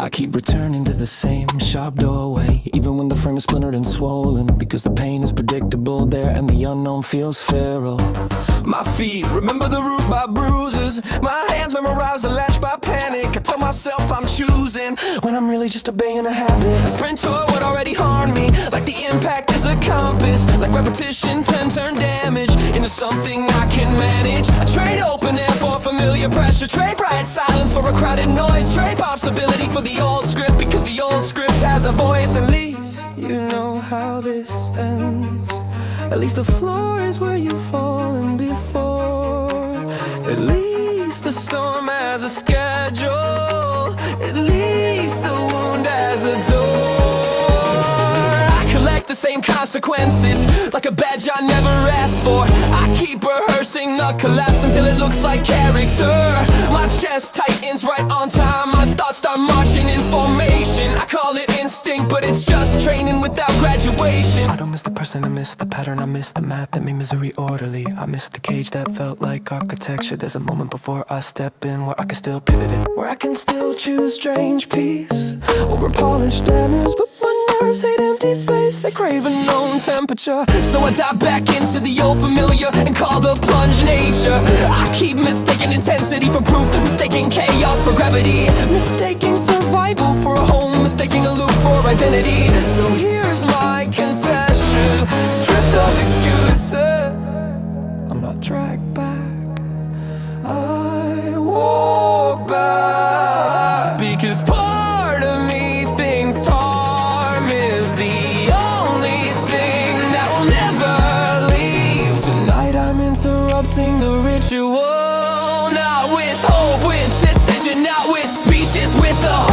I keep returning to the same sharp doorway, even when the frame is splintered and swollen, because the pain is predictable there and the unknown feels feral. My feet remember the route by bruises, my hands memorize the latch by panic. I tell myself I'm choosing when I'm really just obeying a habit. Sprint toward what already harmed me, like the impact is a compass, like repetition turn damage into something I can manage. I trade open air for familiar pressure, trade bright silence for a crowded noise, trade possibility for the old script, because the old script has a voice. At least you know how this ends, at least the floor is where you've fallen before. At least the storm has a schedule, at least the wound has a door. I collect the same consequences, like a badge I never asked for. I keep rehearsing the collapse until it looks like character. My chest tightens right on time, my thoughts start marching in formation. I call it instinct, but it's just training without graduation. I don't miss the person, I miss the pattern, I miss the math that made misery orderly. I miss the cage that felt like architecture. There's a moment before I step in where I can still pivot it, where I can still choose strange peace over polished damage. But my nerves hate empty space, they crave a known temperature. So I dive back into the old familiar and call the plunge nature. I keep mistaking intensity for proof, mistaking chaos for gravity, mistaking survival for a home, mistaking a loop for identity. So here's my confession, stripped of excuses, I'm not dragged back, I walk back. Because part of me thinks harm is the only thing that will never leave. Tonight I'm interrupting the ritual, not with hope, with decision, not with speeches, with a